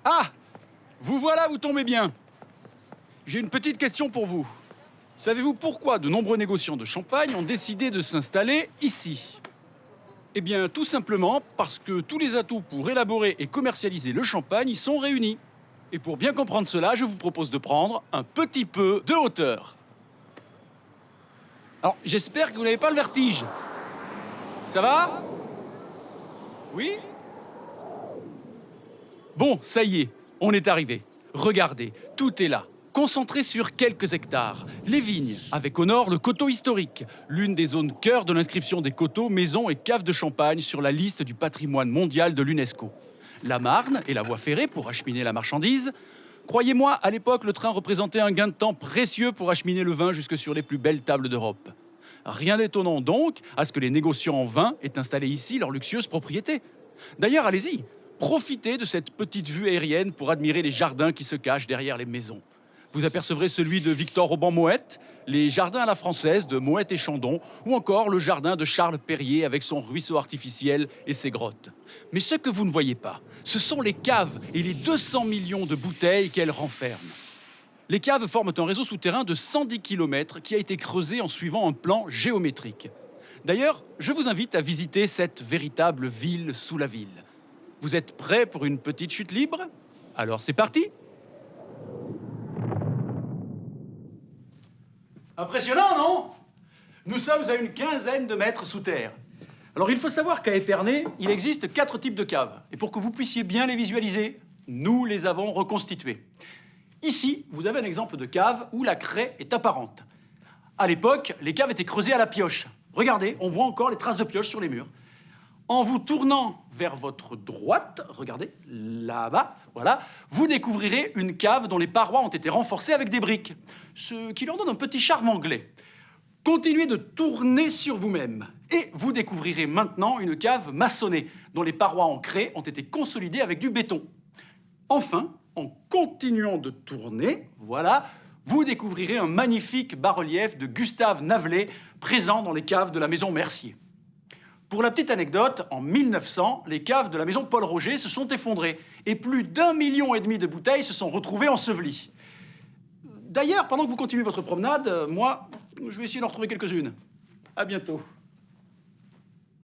Ah! Vous voilà, vous tombez bien. J'ai une petite question pour vous. Savez-vous pourquoi de nombreux négociants de champagne ont décidé de s'installer ici? Eh bien, tout simplement parce que tous les atouts pour élaborer et commercialiser le champagne y sont réunis. Et pour bien comprendre cela, je vous propose de prendre un petit peu de hauteur. Alors, j'espère que vous n'avez pas le vertige. Ça va? Oui? Bon, ça y est, on est arrivé. Regardez, tout est là, concentré sur quelques hectares. Les vignes, avec au nord le coteau historique, l'une des zones cœur de l'inscription des coteaux, maisons et caves de Champagne sur la liste du patrimoine mondial de l'UNESCO. La Marne et la voie ferrée pour acheminer la marchandise. Croyez-moi, à l'époque, le train représentait un gain de temps précieux pour acheminer le vin jusque sur les plus belles tables d'Europe. Rien d'étonnant donc à ce que les négociants en vin aient installé ici leur luxueuse propriété. D'ailleurs, allez-y, profitez de cette petite vue aérienne pour admirer les jardins qui se cachent derrière les maisons. Vous apercevrez celui de Victor Auban-Moët, les jardins à la française de Moët et Chandon, ou encore le jardin de Charles Perrier avec son ruisseau artificiel et ses grottes. Mais ce que vous ne voyez pas, ce sont les caves et les 200 millions de bouteilles qu'elles renferment. Les caves forment un réseau souterrain de 110 km qui a été creusé en suivant un plan géométrique. D'ailleurs, je vous invite à visiter cette véritable ville sous la ville. Vous êtes prêts pour une petite chute libre? Alors c'est parti! Impressionnant, non? Nous sommes à une quinzaine de mètres sous terre. Alors il faut savoir qu'à Épernay, il existe 4 types de caves. Et pour que vous puissiez bien les visualiser, nous les avons reconstituées. Ici, vous avez un exemple de cave où la craie est apparente. À l'époque, les caves étaient creusées à la pioche. Regardez, on voit encore les traces de pioche sur les murs. En vous tournant vers votre droite, regardez, là-bas, voilà, vous découvrirez une cave dont les parois ont été renforcées avec des briques, ce qui leur donne un petit charme anglais. Continuez de tourner sur vous-même et vous découvrirez maintenant une cave maçonnée dont les parois en craie ont été consolidées avec du béton. Enfin, en continuant de tourner, voilà, vous découvrirez un magnifique bas-relief de Gustave Navelet présent dans les caves de la maison Mercier. Pour la petite anecdote, en 1900, les caves de la maison Paul Roger se sont effondrées et plus d'1,5 million de bouteilles se sont retrouvées ensevelies. D'ailleurs, pendant que vous continuez votre promenade, moi, je vais essayer d'en retrouver quelques-unes. À bientôt.